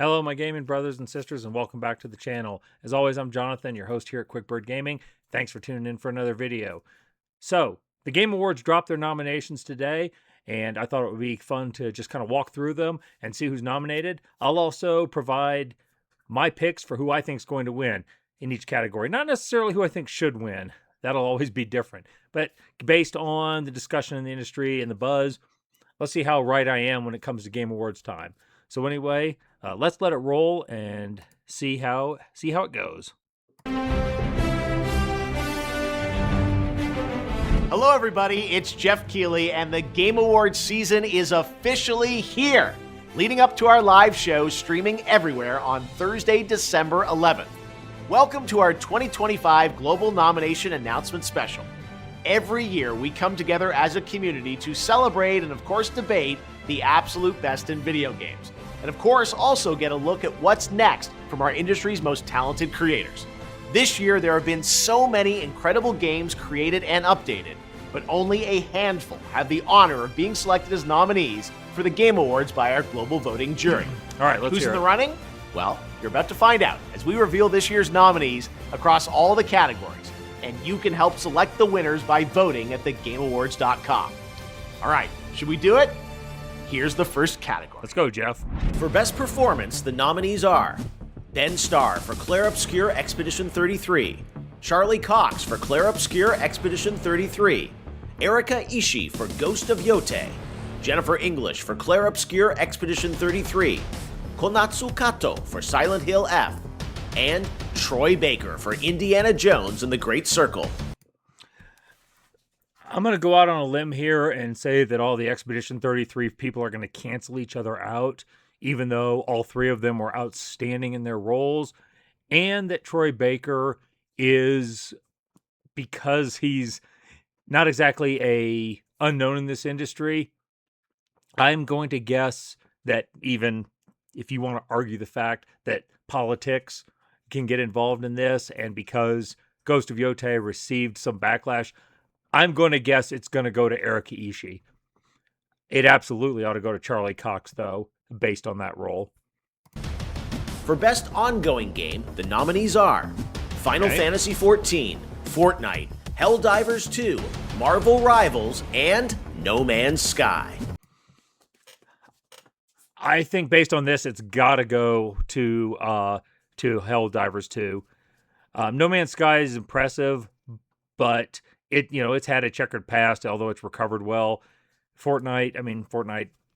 Hello, my gaming brothers and sisters, and welcome back to the channel. As always, I'm Jonathan, your host here at QuickBird Gaming. Thanks for tuning in for another video. So, the Game Awards dropped their nominations today, and I thought it would be fun to just kind of walk through them and see who's nominated. I'll also provide my picks for who I think is going to win in each category. Not necessarily who I think should win. That'll always be different. But based on the discussion in the industry and the buzz, let's see how right I am when it comes to Game Awards time. So anyway, let's let it roll and see how it goes. Hello everybody, it's Jeff Keighley, and the Game Awards season is officially here, leading up to our live show streaming everywhere on Thursday, December 11th. Welcome to our 2025 Global Nomination Announcement Special. Every year we come together as a community to celebrate and of course debate the absolute best in video games. And of course also get a look at what's next from our industry's most talented creators. This year there have been so many incredible games created and updated, but only a handful have the honor of being selected as nominees for the Game Awards by our global voting jury. All right, let's Who's hear in it. the running? Well, you're about to find out as we reveal this year's nominees across all the categories, and you can help select the winners by voting at thegameawards.com. All right, should we do it? Here's the first category. Let's go, Jeff. For Best Performance, the nominees are Ben Starr for Clair Obscur Expedition 33, Charlie Cox for Clair Obscur Expedition 33, Erika Ishii for Ghost of Yote, Jennifer English for Clair Obscur Expedition 33, Konatsu Kato for Silent Hill F, and Troy Baker for Indiana Jones and the Great Circle. I'm going to go out on a limb here and say that all the Expedition 33 people are going to cancel each other out, even though all three of them were outstanding in their roles, and that Troy Baker is, because he's not exactly a unknown in this industry, I'm going to guess that even if you want to argue the fact that politics can get involved in this, and because Ghost of Yote received some backlash, I'm going to guess it's going to go to Erika Ishii. It absolutely ought to go to Charlie Cox, though, based on that role. For Best Ongoing Game, the nominees are Final Fantasy XIV, Fortnite, Helldivers 2, Marvel Rivals, and No Man's Sky. I think based on this, it's got to go to Helldivers 2. No Man's Sky is impressive, but it's had a checkered past, although it's recovered well. Fortnite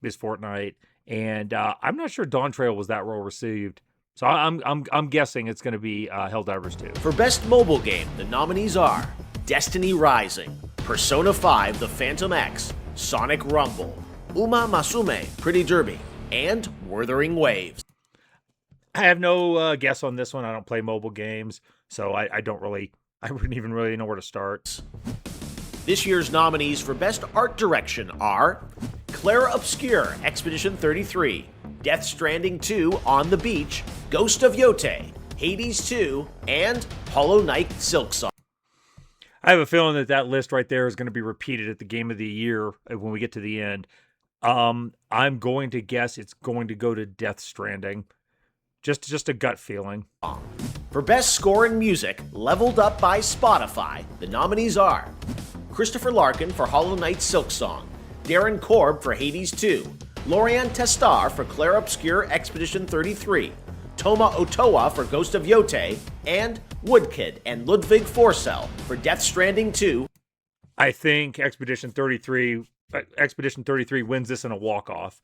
is Fortnite, and I'm not sure Dawn Trail was that well received. So I'm guessing it's going to be Helldivers 2. For Best Mobile Game, the nominees are Destiny Rising, Persona 5 The Phantom X, Sonic Rumble, Uma Masume Pretty Derby, and Wuthering Waves. I have no guess on this one. I don't play mobile games, so I wouldn't even really know where to start. This year's nominees for Best Art Direction are Clair Obscur Expedition 33, Death Stranding 2 On the Beach, Ghost of Yote, Hades 2, and Hollow Knight Silksong. I have a feeling that list right there is going to be repeated at the Game of the Year when we get to the end. I'm going to guess it's going to go to Death Stranding. Just a gut feeling. For Best Score and Music, leveled up by Spotify, the nominees are Christopher Larkin for Hollow Knight Silksong, Darren Korb for Hades 2, Lorian Testar for Clair Obscur Expedition 33, Toma Otoa for Ghost of Yote, and Woodkid and Ludwig Forsell for Death Stranding 2. I think Expedition 33 wins this in a walk-off.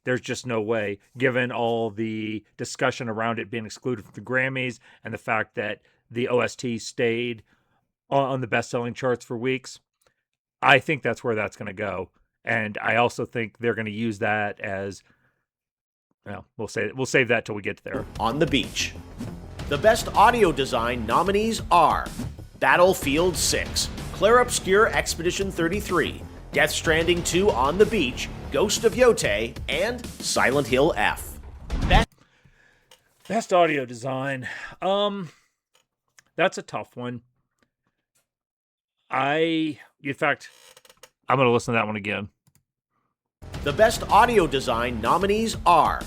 There's just no way, given all the discussion around it being excluded from the Grammys and the fact that the OST stayed on the best-selling charts for weeks. I think that's where that's going to go. And I also think they're going to use that as, well, we'll save that till we get there. On the Beach. The Best Audio Design nominees are Battlefield 6, Clair Obscur Expedition 33, Death Stranding 2 On the Beach, Ghost of Yote, and Silent Hill F. Best audio design. That's a tough one. In fact, I'm going to listen to that one again. The Best Audio Design nominees are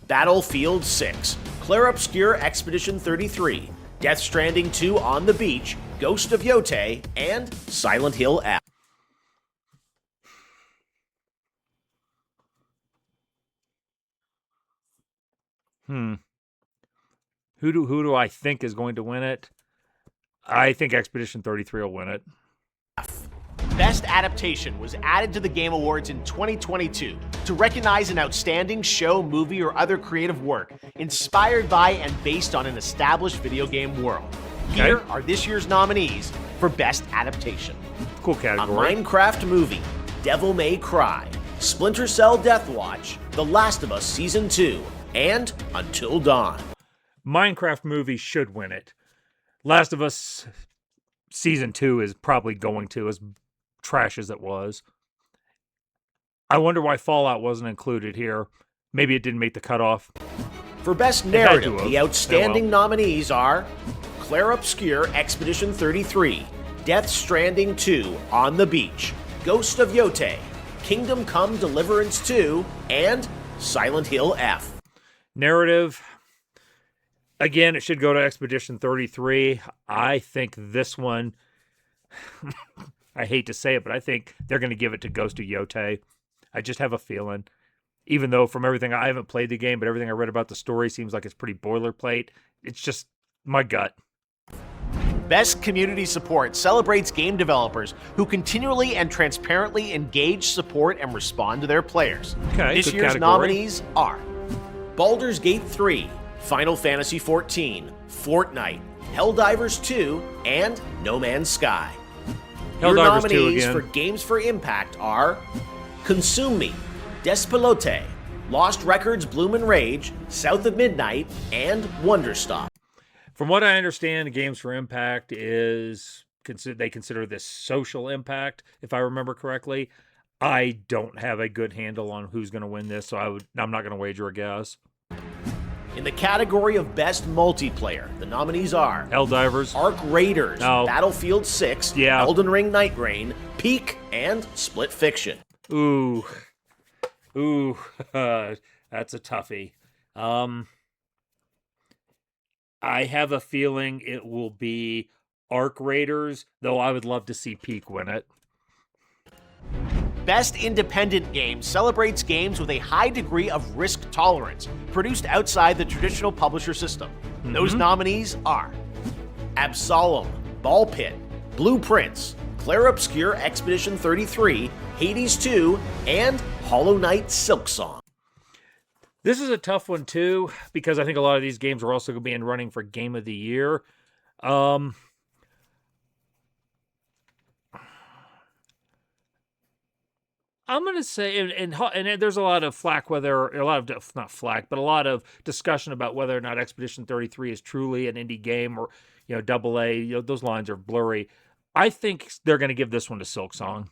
Battlefield 6, Clair Obscur Expedition 33, Death Stranding 2 On the Beach, Ghost of Yotei, and Silent Hill F. Who do I think is going to win it? I think Expedition 33 will win it. Best Adaptation was added to the Game Awards in 2022 to recognize an outstanding show, movie, or other creative work inspired by and based on an established video game world. Here are this year's nominees for Best Adaptation. Cool category. A Minecraft movie, Devil May Cry, Splinter Cell Deathwatch, The Last of Us Season 2, and Until Dawn. Minecraft movie should win it. Last of Us Season 2 is probably going to, as trash as it was. I wonder why Fallout wasn't included here. Maybe it didn't make the cutoff. For Best Narrative, the outstanding nominees are Clair Obscur Expedition 33, Death Stranding 2 On the Beach, Ghost of Yotei, Kingdom Come Deliverance 2, and Silent Hill F. Narrative, again, it should go to Expedition 33. I think this one, I hate to say it, but I think they're going to give it to Ghost of Yotei. I just have a feeling. Even though from everything, I haven't played the game, but everything I read about the story seems like it's pretty boilerplate. It's just my gut. Best Community Support celebrates game developers who continually and transparently engage, support, and respond to their players. This year's nominees are Baldur's Gate 3, Final Fantasy XIV, Fortnite, Helldivers 2, and No Man's Sky. Your nominees for Games for Impact are Consume Me, Despelote, Lost Records Bloom and Rage, South of Midnight, and Wonderstop. From what I understand, Games for Impact is they consider this social impact, if I remember correctly. I don't have a good handle on who's going to win this, so I'm not going to wager a guess. In the category of Best Multiplayer, the nominees are Helldivers, Arc Raiders, Battlefield 6, Elden Ring Night Rain, Peak, and Split Fiction. Ooh, that's a toughie. I have a feeling it will be Arc Raiders, though I would love to see Peak win it. Best Independent Game celebrates games with a high degree of risk tolerance, produced outside the traditional publisher system. Those nominees are Absolem, Ball Pit, Blueprints, Clair Obscur Expedition 33, Hades 2, and Hollow Knight Silksong. This is a tough one, too, because I think a lot of these games are also going to be in running for Game of the Year. I'm going to say, and there's a lot of flack, not flack, but a lot of discussion about whether or not Expedition 33 is truly an indie game or, AA. Those lines are blurry. I think they're going to give this one to Silksong.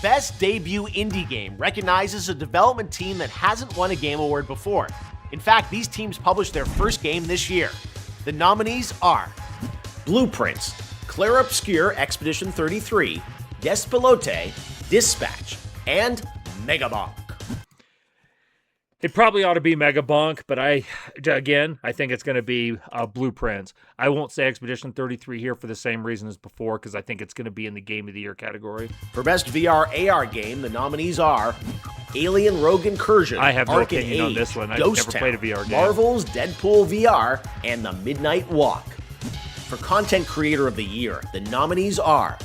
Best Debut Indie Game recognizes a development team that hasn't won a Game Award before. In fact, these teams published their first game this year. The nominees are Blueprints, Clair Obscur Expedition 33, Despelote, Dispatch, and Megabonk. It probably ought to be Megabonk, but I think it's going to be Blueprints. I won't say Expedition 33 here for the same reason as before, because I think it's going to be in the Game of the Year category. For Best VR AR Game, the nominees are Alien Rogue Incursion, I have no Arcade opinion on this one. I've Ghost never Town, played a VR game. Marvel's Deadpool VR, and The Midnight Walk. For Content Creator of the Year, the nominees are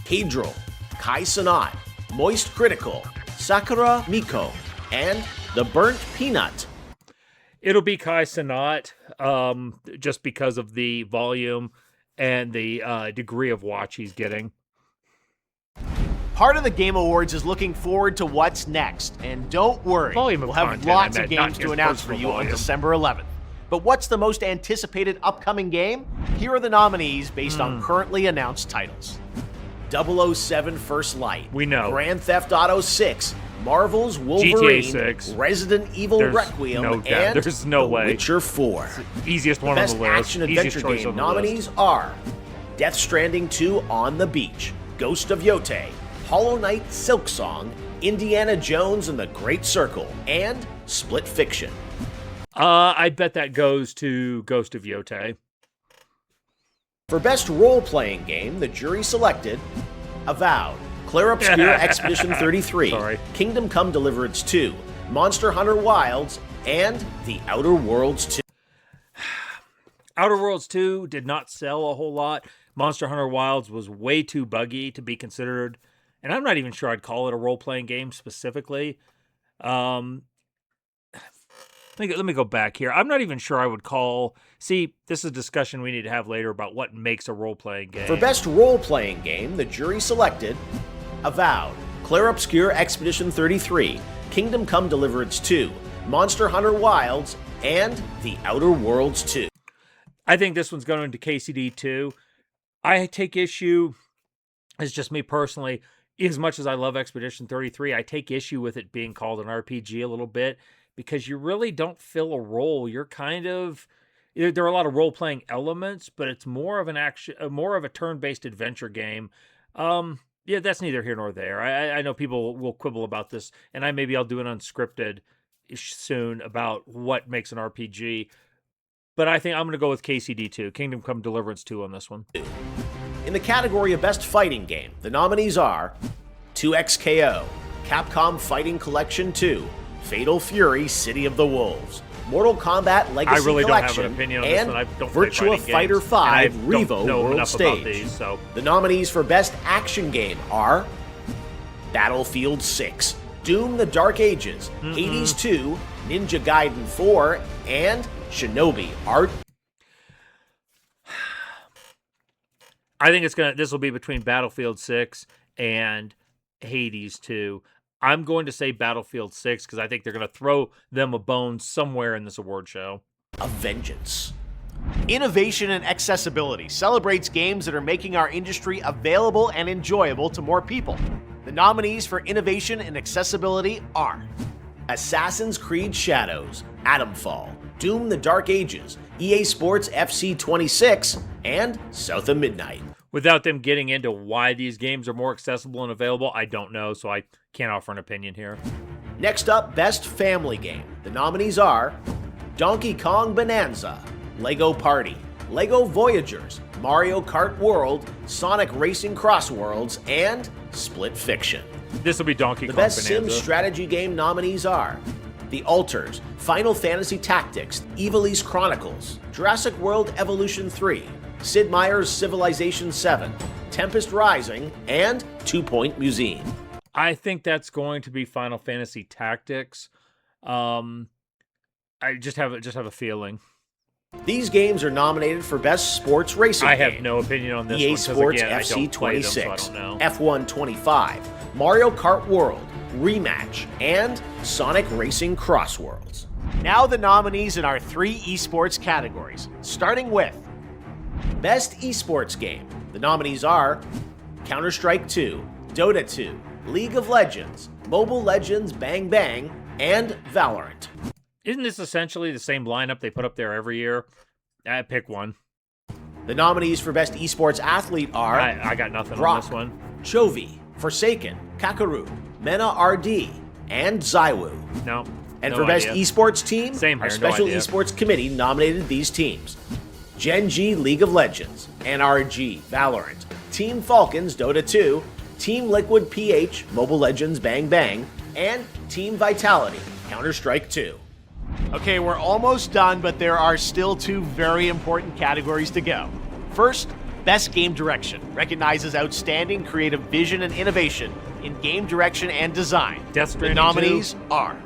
Pedro, Kai Sanat, Moist Critical, Sakura Miko, and The Burnt Peanut. It'll be Kai Sanat, just because of the volume and the degree of watch he's getting. Part of the Game Awards is looking forward to what's next, and don't worry, we'll have lots of games to announce for you on December 11th. But what's the most anticipated upcoming game? Here are the nominees based on currently announced titles. 007 First Light, we know. Grand Theft Auto 6, Marvel's Wolverine, GTA 6, Resident Evil Requiem, and The Witcher 4. Easiest one Best on the list. Action Adventure Game nominees are Death Stranding 2 On the Beach, Ghost of Yotei, Hollow Knight Silksong, Indiana Jones and the Great Circle, and Split Fiction. I bet that goes to Ghost of Yotei. For Best Role-Playing Game, the jury selected Avowed, Clair Obscur Expedition 33, Sorry. Kingdom Come Deliverance 2, Monster Hunter Wilds, and The Outer Worlds 2. Outer Worlds 2 did not sell a whole lot. Monster Hunter Wilds was way too buggy to be considered, and I'm not even sure I'd call it a role-playing game specifically. Let me go back here. I'm not even sure I would call... See, this is a discussion we need to have later about what makes a role-playing game. For Best Role-Playing Game, the jury selected Avowed, Clair Obscur Expedition 33, Kingdom Come Deliverance 2, Monster Hunter Wilds, and The Outer Worlds 2. I think this one's going into KCD 2. I take issue, as just me personally, as much as I love Expedition 33, I take issue with it being called an RPG a little bit, because you really don't fill a role. You're kind of... There are a lot of role-playing elements, but it's more of a turn-based adventure game. Yeah, that's neither here nor there. I know people will quibble about this, and maybe I'll do an unscripted soon about what makes an RPG. But I think I'm going to go with KCD 2, Kingdom Come Deliverance 2 on this one. In the category of Best Fighting Game, the nominees are 2XKO, Capcom Fighting Collection 2, Fatal Fury City of the Wolves, Mortal Kombat Legacy I really Collection, don't have an opinion on and this one. I don't play Virtua fighting Fighter games, 5 and I don't Revo know World enough Stage. about these, so. The nominees for Best Action Game are Battlefield 6, Doom the Dark Ages, Hades 2, Ninja Gaiden 4, and Shinobi Art. I think this will be between Battlefield 6 and Hades 2. I'm going to say Battlefield 6 because I think they're going to throw them a bone somewhere in this award show. A Vengeance. Innovation and accessibility celebrates games that are making our industry available and enjoyable to more people. The nominees for innovation and accessibility are Assassin's Creed Shadows, Atomfall, Doom the Dark Ages, EA Sports FC 26, and South of Midnight. Without them getting into why these games are more accessible and available, I don't know, so I can't offer an opinion here. Next up, Best Family Game. The nominees are Donkey Kong Bonanza, Lego Party, Lego Voyagers, Mario Kart World, Sonic Racing Cross Worlds, and Split Fiction. This will be Donkey The Kong Best Bonanza. Sim Strategy Game nominees are The Alters, Final Fantasy Tactics, Ivalice Chronicles, Jurassic World Evolution 3, Sid Meier's Civilization 7, Tempest Rising, and 2 Point Museum. I think that's going to be Final Fantasy Tactics. I just have a feeling. These games are nominated for Best Sports Racing I Game. have no opinion on this EA one, 'cause Sports again, I FC don't play them, so I 26, don't know. F1 25, Mario Kart World, Rematch, and Sonic Racing Cross Worlds. Now the nominees in our 3 esports categories, starting with Best Esports Game. The nominees are Counter-Strike 2, Dota 2, League of Legends, Mobile Legends Bang Bang, and Valorant. Isn't this essentially the same lineup they put up there every year? Pick one. The nominees for Best Esports Athlete are I got nothing Brock, on this one. Chovy, Forsaken, Kakaru, Mena RD, and Zywoo. No. And no for Best idea. Esports Team, Same our here, no Special idea. Esports Committee nominated these teams. Gen G League of Legends, NRG Valorant, Team Falcons Dota 2, Team Liquid PH Mobile Legends Bang Bang, and Team Vitality Counter-Strike 2. Okay, we're almost done, but there are still 2 very important categories to go. First, Best Game Direction recognizes outstanding creative vision and innovation in game direction and design. Death The Stranding nominees are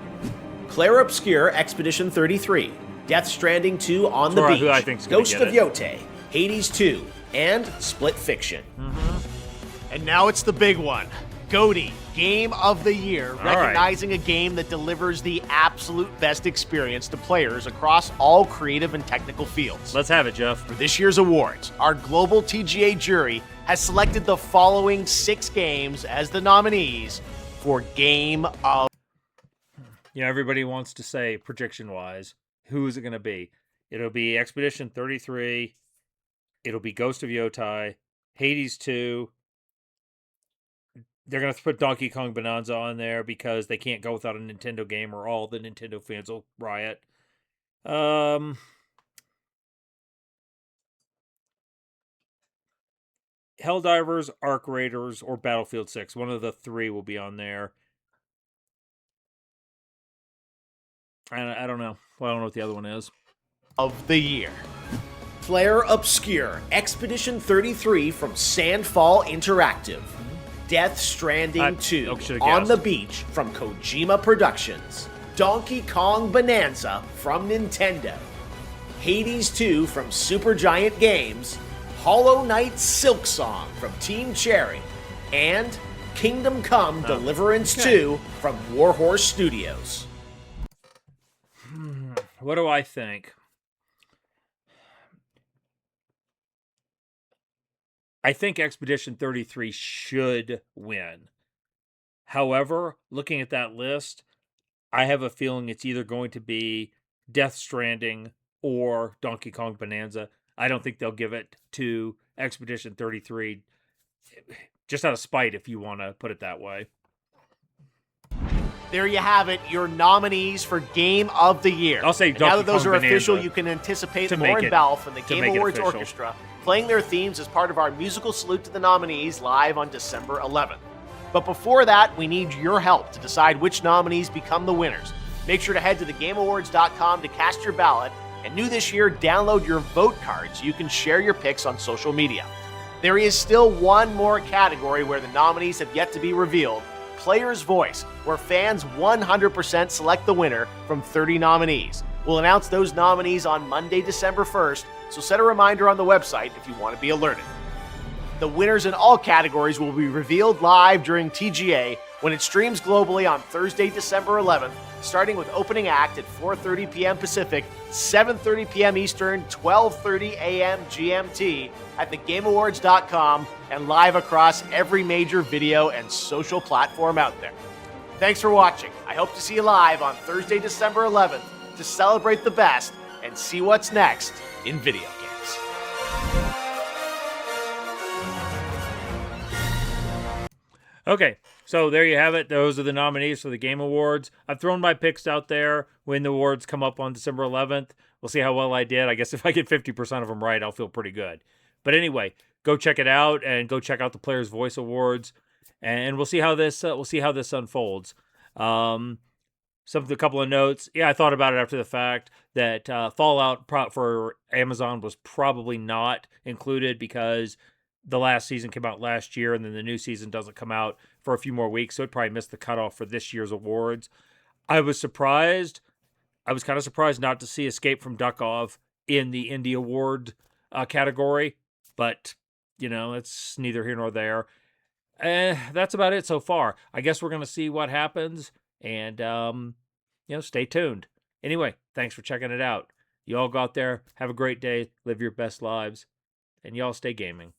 Clair Obscur Expedition 33, Death Stranding 2 On the Who Beach, I think's gonna Ghost get of it. Yotei, Hades 2, and Split Fiction. And now it's the big one. GOTY, Game of the Year, right. recognizing a game that delivers the absolute best experience to players across all creative and technical fields. Let's have it, Jeff. For this year's awards, our global TGA jury has selected the following 6 games as the nominees for Game of... You know, everybody wants to say, prediction-wise, who is it going to be? It'll be Expedition 33. It'll be Ghost of Yotei, Hades 2, they're going to put Donkey Kong Bonanza on there because they can't go without a Nintendo game or all the Nintendo fans will riot. Helldivers, Arc Raiders, or Battlefield 6. One of the three will be on there. I don't know. Well, I don't know what the other one is. Of the year. Player Obscure Expedition 33 from Sandfall Interactive. Death Stranding 2 On the Beach from Kojima Productions. Donkey Kong Bonanza from Nintendo. Hades 2 from Supergiant Games. Hollow Knight Silksong from Team Cherry. And Kingdom Come Deliverance 2 from Warhorse Studios. What do I think? I think Expedition 33 should win. However, looking at that list, I have a feeling it's either going to be Death Stranding or Donkey Kong Bonanza. I don't think they'll give it to Expedition 33 just out of spite, if you want to put it that way. There you have it, your nominees for Game of the Year. I'll say now that those Kong are Bonanza official, you can anticipate Lauren Balfe and the Game Awards Orchestra playing their themes as part of our musical salute to the nominees live on December 11th. But before that, we need your help to decide which nominees become the winners. Make sure to head to thegameawards.com to cast your ballot, and new this year, download your vote card so you can share your picks on social media. There is still one more category where the nominees have yet to be revealed, Player's Voice, where fans 100% select the winner from 30 nominees. We'll announce those nominees on Monday, December 1st, so set a reminder on the website if you want to be alerted. The winners in all categories will be revealed live during TGA when it streams globally on Thursday, December 11th, starting with opening act at 4:30 p.m. Pacific, 7:30 p.m. Eastern, 12:30 a.m. GMT at thegameawards.com and live across every major video and social platform out there. Thanks for watching. I hope to see you live on Thursday, December 11th to celebrate the best and see what's next in video games. Okay, so there you have it. Those are the nominees for the Game Awards. I've thrown my picks out there when the awards come up on December 11th. We'll see how well I did. I guess if I get 50% of them right, I'll feel pretty good. But anyway, go check it out and go check out the Players' Voice Awards, and we'll see how this unfolds. A couple of notes. Yeah, I thought about it after the fact that Fallout for Amazon was probably not included because the last season came out last year, and then the new season doesn't come out for a few more weeks, so it probably missed the cutoff for this year's awards. I was surprised. I was kind of surprised not to see Escape from Duckov in the Indie Award category, but, it's neither here nor there. That's about it so far. I guess we're going to see what happens, and, stay tuned. Anyway, thanks for checking it out. You all go out there, have a great day, live your best lives, and y'all stay gaming.